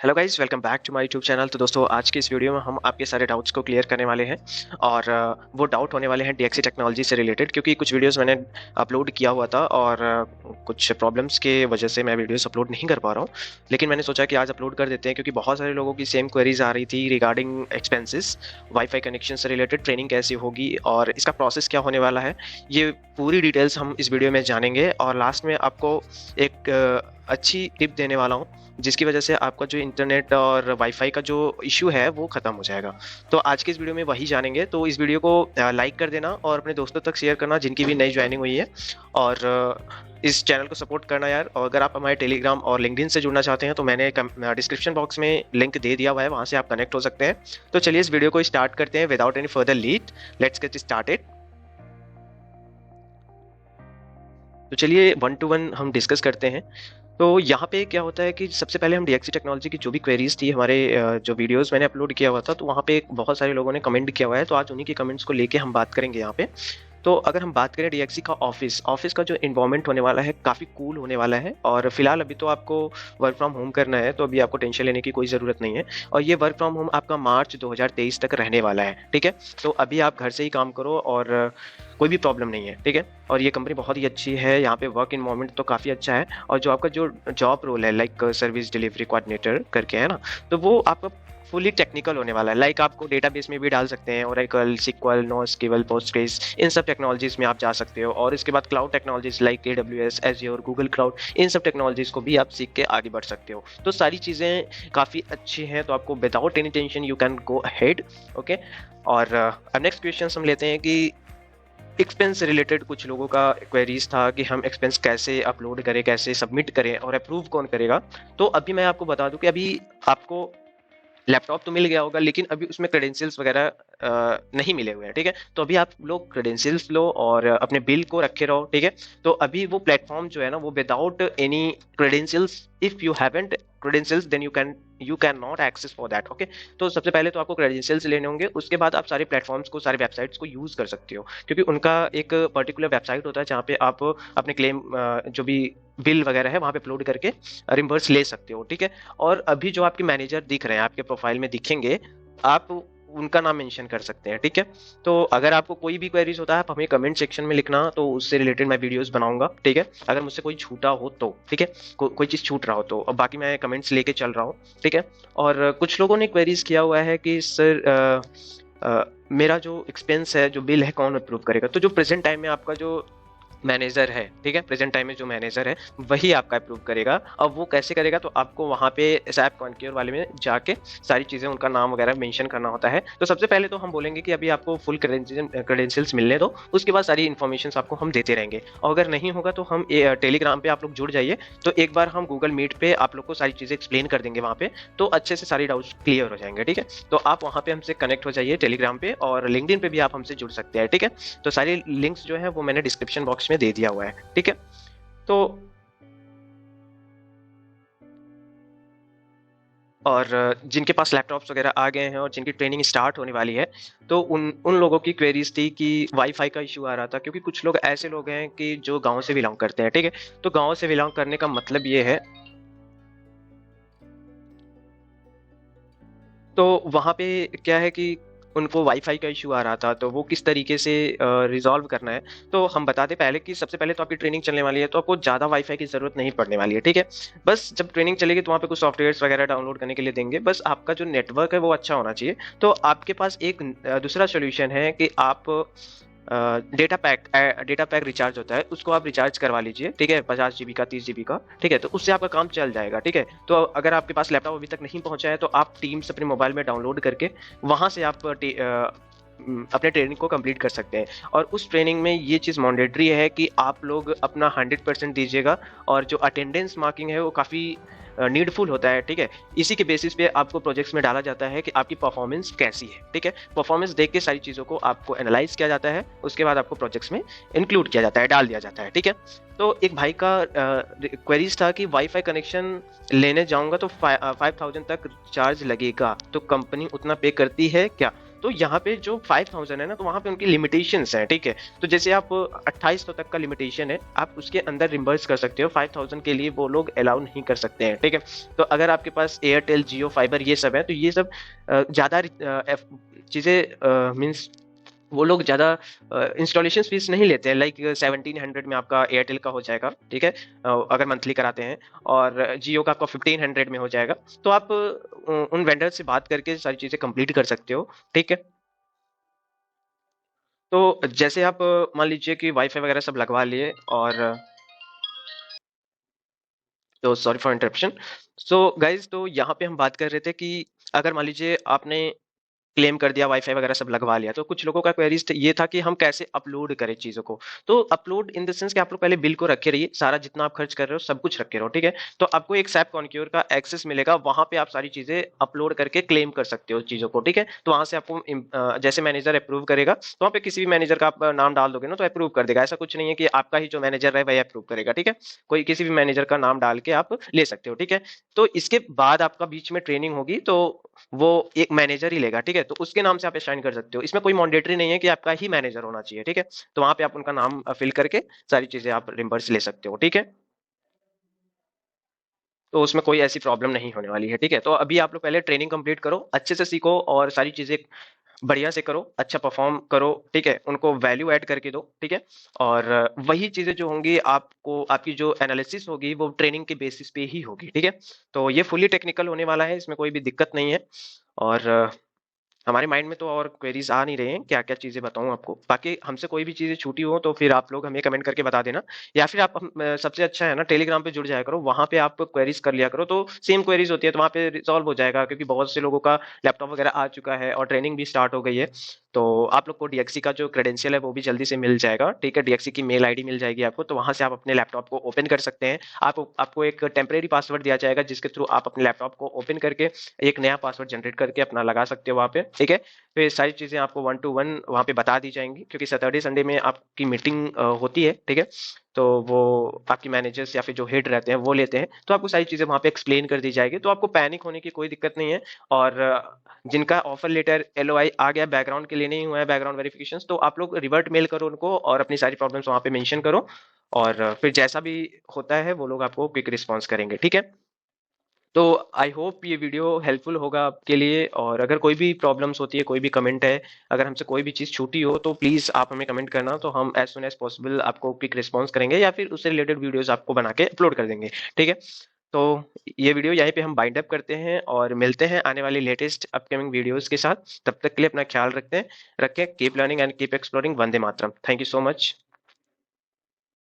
Hello guys, welcome back to my YouTube channel. तो दोस्तों, आज की इस वीडियो में हम आपके सारे डाउट्स को क्लियर करने वाले हैं और वो डाउट होने वाले हैं डीएक्सी टेक्नोलॉजी से रिलेटेड, क्योंकि कुछ वीडियोस मैंने अपलोड किया हुआ था और कुछ प्रॉब्लम्स के वजह से मैं वीडियोस अपलोड नहीं कर पा रहा हूँ। लेकिन मैंने सोचा कि आज अपलोड कर देते हैं, क्योंकि बहुत सारे लोगों की सेम क्वेरीज आ रही थी रिगार्डिंग एक्सपेंसेस, वाईफाई कनेक्शन से रिलेटेड ट्रेनिंग कैसी होगी और इसका प्रोसेस क्या होने वाला है। ये पूरी डिटेल्स हम इस वीडियो में जानेंगे और लास्ट में आपको एक अच्छी टिप देने वाला हूँ, जिसकी वजह से आपका जो इंटरनेट और वाईफाई का जो इशू है वो ख़त्म हो जाएगा। तो आज के इस वीडियो में वही जानेंगे। तो इस वीडियो को लाइक कर देना और अपने दोस्तों तक शेयर करना जिनकी भी नई ज्वाइनिंग हुई है, और इस चैनल को सपोर्ट करना यार। और अगर आप हमारे टेलीग्राम और लिंक्डइन से जुड़ना चाहते हैं तो मैंने डिस्क्रिप्शन बॉक्स में लिंक दे दिया हुआ है, वहाँ से आप कनेक्ट हो सकते हैं। तो चलिए इस वीडियो को स्टार्ट करते हैं without any further lead. Let's get started. तो चलिए 1 to 1 हम डिस्कस करते हैं। तो यहाँ पे क्या होता है कि सबसे पहले हम डीएक्सी टेक्नोलॉजी की जो भी क्वेरीज थी, हमारे जो वीडियोस मैंने अपलोड किया हुआ था, तो वहाँ पे बहुत सारे लोगों ने कमेंट किया हुआ है, तो आज उन्हीं के कमेंट्स को लेके हम बात करेंगे यहाँ पे। तो अगर हम बात करें डीएक्सी का ऑफिस का जो इन्वायरमेंट होने वाला है काफ़ी कूल होने वाला है। और फिलहाल अभी तो आपको वर्क फ्रॉम होम करना है, तो अभी आपको टेंशन लेने की कोई ज़रूरत नहीं है। और ये वर्क फ्रॉम होम आपका मार्च 2023 तक रहने वाला है, ठीक है। तो अभी आप घर से ही काम करो और कोई भी प्रॉब्लम नहीं है, ठीक है। और ये कंपनी बहुत ही अच्छी है, यहाँ पे वर्क इन्वायरमेंट तो काफ़ी अच्छा है। और जो आपका जो जॉब रोल है, लाइक सर्विस डिलीवरी कोऑर्डिनेटर करके, है ना, तो वो आपका फुली टेक्निकल होने वाला है। लाइक आपको डेटाबेस में भी डाल सकते हैं, ओरेकल, सिक्वल, नोस्क्यूएल, पोस्टग्रेस, इन सब टेक्नोलॉजीज में आप जा सकते हो। और इसके बाद cloud technologies like AWS, Azure, Google cloud, इन सब टेक्नोलॉजीज को भी आप सीख के आगे बढ़ सकते हो। तो सारी चीज़ें काफ़ी अच्छी हैं, तो आपको without any tension you can go ahead, okay. और अब नेक्स्ट क्वेश्चन हम लेते हैं कि एक्सपेंस से रिलेटेड कुछ लोगों का क्वेरीज था कि हम एक्सपेंस कैसे अपलोड करें, कैसे सबमिट करें और अप्रूव कौन करेगा। तो अभी मैं आपको बता दूं कि अभी आपको लैपटॉप तो मिल गया होगा, लेकिन अभी उसमें क्रेडेंशियल्स वगैरह नहीं मिले हुए हैं, ठीक है। तो अभी आप लोग क्रेडेंशियल्स लो और अपने बिल को रखे रहो, ठीक है। तो अभी वो प्लेटफॉर्म जो है ना, वो without any credentials, if you haven't credentials then you can not access for that, okay. तो सबसे पहले तो आपको क्रेडेंशियल्स लेने होंगे, उसके बाद आप सारे प्लेटफॉर्म्स को, सारे वेबसाइट्स को यूज कर सकते हो, क्योंकि उनका एक पर्टिकुलर वेबसाइट होता है जहाँ पे आप अपने क्लेम जो भी बिल वगैरह है वहाँ पे अपलोड करके रिम्बर्स ले सकते हो, ठीक है। और अभी जो आपके मैनेजर दिख रहे हैं, आपके प्रोफाइल में दिखेंगे, आप उनका नाम मेंशन कर सकते हैं, ठीक है। तो अगर आपको कोई भी क्वेरीज होता है, आप हमें कमेंट सेक्शन में लिखना, तो उससे रिलेटेड मैं वीडियोस बनाऊंगा, ठीक है। अगर मुझसे कोई छूटा हो तो, ठीक है, कोई चीज़ छूट रहा हो तो। और बाकी मैं कमेंट्स लेके चल रहा हूँ, ठीक है। और कुछ लोगों ने क्वेरीज किया हुआ है कि सर मेरा जो एक्सपेंस है, जो बिल है, कौन अप्रूव करेगा। तो जो प्रेजेंट टाइम में आपका जो मैनेजर है, ठीक है, प्रेजेंट टाइम में जो मैनेजर है वही आपका अप्रूव करेगा। अब वो कैसे करेगा, तो आपको वहाँ पे SAP कॉन्क्योर वाले में जाके सारी चीज़ें, उनका नाम वगैरह मेंशन करना होता है। तो सबसे पहले तो हम बोलेंगे कि अभी आपको फुल क्रेडेंशियल्स मिलने दो, उसके बाद सारी इन्फॉर्मेशन आपको हम देते रहेंगे। और अगर नहीं होगा तो हम टेलीग्राम पे आप लोग जुड़ जाइए, तो एक बार हम गूगल मीट पे आप लोग को सारी चीज़ें एक्सप्लेन कर देंगे वहाँ पे, तो अच्छे से सारी डाउट्स क्लियर हो जाएंगे, ठीक है। तो आप वहाँ पे हमसे कनेक्ट हो जाइए टेलीग्राम पे, और लिंक्डइन पे भी आप हमसे जुड़ सकते हैं, ठीक है। तो सारे लिंक्स जो है वो मैंने डिस्क्रिप्शन बॉक्स में दे दिया हुआ है, ठीक है। तो और जिनके पास लैपटॉप्स वगैरह आ गए हैं और जिनकी ट्रेनिंग स्टार्ट होने वाली है, तो उन उन लोगों की क्वेरीज थी कि वाईफाई का इशू आ रहा था, क्योंकि कुछ लोग ऐसे लोग हैं कि जो गांव से बिलोंग करते हैं, ठीक है। तो गांव से बिलोंग करने का मतलब ये है, तो वहाँ पे क्या है कि उनको वाईफाई का इशू आ रहा था, तो वो किस तरीके से रिजॉल्व करना है। तो हम बताते पहले कि सबसे पहले तो आपकी ट्रेनिंग चलने वाली है, तो आपको ज़्यादा वाईफाई की ज़रूरत नहीं पड़ने वाली है, ठीक है। बस जब ट्रेनिंग चलेगी तो वहाँ पे कुछ सॉफ्टवेयर्स वगैरह डाउनलोड करने के लिए देंगे, बस आपका जो नेटवर्क है वो अच्छा होना चाहिए। तो आपके पास एक दूसरा सोल्यूशन है कि आप डेटा पैक रिचार्ज होता है, उसको आप रिचार्ज करवा लीजिए, ठीक है, 50 GB का, 30 GB का, ठीक है। तो उससे आपका काम चल जाएगा, ठीक है। तो अगर आपके पास लैपटॉप अभी तक नहीं पहुंचा है, तो आप टीम्स अपने मोबाइल में डाउनलोड करके वहां से आप अपने ट्रेनिंग को कंप्लीट कर सकते हैं। और उस ट्रेनिंग में ये चीज़ मैंडेटरी है कि आप लोग अपना 100% दीजिएगा, और जो अटेंडेंस मार्किंग है वो काफ़ी नीडफुल होता है, ठीक है। इसी के बेसिस पे आपको प्रोजेक्ट्स में डाला जाता है कि आपकी परफॉर्मेंस कैसी है, ठीक है। परफॉर्मेंस देख के सारी चीज़ों को आपको एनालाइज किया जाता है, उसके बाद आपको प्रोजेक्ट्स में इंक्लूड किया जाता है, डाल दिया जाता है, ठीक है। तो एक भाई का क्वेरीज था कि वाईफाई कनेक्शन लेने जाऊंगा तो 5000 तक चार्ज लगेगा, तो कंपनी उतना पे करती है क्या। तो यहाँ पे जो 5000 है ना, तो वहाँ पे उनकी लिमिटेशंस हैं, ठीक है। तो जैसे आप 2800 तक का लिमिटेशन है, आप उसके अंदर रिम्बर्स कर सकते हो, 5000 के लिए वो लोग अलाउ नहीं कर सकते हैं, ठीक है। तो अगर आपके पास एयरटेल, जियो फाइबर ये सब है, तो ये सब ज़्यादा चीज़ें मीन्स वो लोग ज़्यादा इंस्टॉलेशन फीस नहीं लेते हैं। लाइक 1700 में आपका एयरटेल का हो जाएगा, ठीक है, अगर मंथली कराते हैं, और जियो का आपका 1500 में हो जाएगा। तो आप उन वेंडर से बात करके सारी चीज़ें कंप्लीट कर सकते हो, ठीक है। तो जैसे आप मान लीजिए कि वाईफाई वगैरह सब लगवा लिए, और तो sorry for interruption. So guys, तो यहाँ पे हम बात कर रहे थे कि अगर मान लीजिए आपने क्लेम कर दिया, वाईफाई वगैरह सब लगवा लिया, तो कुछ लोगों का क्वेरीज ये था कि हम कैसे अपलोड करें चीजों को। तो अपलोड इन द सेंस कि आप लोग पहले बिल को रखे रहिए, सारा जितना आप खर्च कर रहे हो सब कुछ रखे रहो, ठीक है। तो आपको एक सैप कॉन्क्योर का एक्सेस मिलेगा, वहां पे आप सारी चीजें अपलोड करके क्लेम कर सकते हो चीजों को, ठीक है। तो वहां से आपको जैसे मैनेजर अप्रूव करेगा, तो वहां पे किसी भी मैनेजर का आप नाम डाल दोगे ना, तो अप्रूव कर देगा। ऐसा कुछ नहीं है कि आपका ही जो मैनेजर है वही अप्रूव करेगा, ठीक है। कोई किसी भी मैनेजर का नाम डाल के आप ले सकते हो, ठीक है। तो इसके बाद आपका बीच में ट्रेनिंग होगी, तो वो एक मैनेजर ही लेगा, ठीक है। तो उसके नाम से आप असाइन कर सकते हो, इसमें कोई मैंडेटरी नहीं है कि आपका ही मैनेजर होना चाहिए, ठीक है। तो वहां पे आप उनका नाम फिल करके सारी चीजें आप रिम्बर्स ले सकते हो, ठीक है। तो उसमें कोई ऐसी प्रॉब्लम नहीं होने वाली है, ठीक है। तो अभी आप लोग पहले ट्रेनिंग कंप्लीट करो, अच्छे से सीखो, और सारी चीजें बढ़िया से करो, अच्छा परफॉर्म करो, ठीक है। उनको वैल्यू ऐड करके दो, ठीक है। और वही चीजें जो होंगी, आपको आपकी जो एनालिसिस होगी वो ट्रेनिंग के बेसिस पे ही होगी, ठीक है। तो ये फुली टेक्निकल होने वाला है, इसमें कोई भी दिक्कत नहीं है। और हमारे माइंड में तो और क्वेरीज आ नहीं रहे हैं, क्या क्या चीजें बताऊं आपको। बाकी हमसे कोई भी चीजें छूटी हो तो फिर आप लोग हमें कमेंट करके बता देना, या फिर आप सबसे अच्छा है ना, टेलीग्राम पे जुड़ जाया करो, वहां पे आप क्वेरीज कर लिया करो, तो सेम क्वेरीज होती है तो वहां पे रिजॉल्व हो जाएगा, क्योंकि बहुत से लोगों का लैपटॉप वगैरह आ चुका है और ट्रेनिंग भी स्टार्ट हो गई है। तो आप लोग को डीएक्सी का जो क्रेडेंशियल है वो भी जल्दी से मिल जाएगा, ठीक है। डीएक्सी की मेल आईडी मिल जाएगी आपको, तो वहां से आप अपने लैपटॉप को ओपन कर सकते हैं। आपको एक टेम्परेरी पासवर्ड दिया जाएगा, जिसके थ्रू आप अपने लैपटॉप को ओपन करके एक नया पासवर्ड जनरेट करके अपना लगा सकते हो वहाँ पे, ठीक है। तो ये सारी चीज़ें आपको 1 to 1 वहाँ पे बता दी जाएंगी, क्योंकि सैटरडे संडे में आपकी मीटिंग होती है, ठीक है। तो वो आपकी मैनेजर्स या फिर जो हेड रहते हैं वो लेते हैं, तो आपको सारी चीज़ें वहाँ पे एक्सप्लेन कर दी जाएगी, तो आपको पैनिक होने की कोई दिक्कत नहीं है। और जिनका ऑफर लेटर एलओआई आ गया, बैकग्राउंड के लिए नहीं हुआ है बैकग्राउंड वेरिफिकेशन, तो आप लोग रिवर्ट मेल करो उनको और अपनी सारी प्रॉब्लम्स वहाँ पे मेंशन करो, और फिर जैसा भी होता है वो लोग आपको क्विक रिस्पॉन्स करेंगे, ठीक है। तो आई होप ये वीडियो हेल्पफुल होगा आपके लिए, और अगर कोई भी प्रॉब्लम्स होती है, कोई भी कमेंट है, अगर हमसे कोई भी चीज़ छूटी हो, तो प्लीज़ आप हमें कमेंट करना, तो हम एज सुन एज पॉसिबल आपको क्विक रिस्पॉन्स करेंगे, या फिर उससे रिलेटेड वीडियोस आपको बना के अपलोड कर देंगे, ठीक है। तो ये वीडियो यहीं पे हम बाइंड अप करते हैं, और मिलते हैं आने वाली लेटेस्ट अपकमिंग वीडियोस के साथ। तब तक के लिए अपना ख्याल रखते हैं, रखें, keep learning and keep exploring. Vande Mataram. Thank you so much.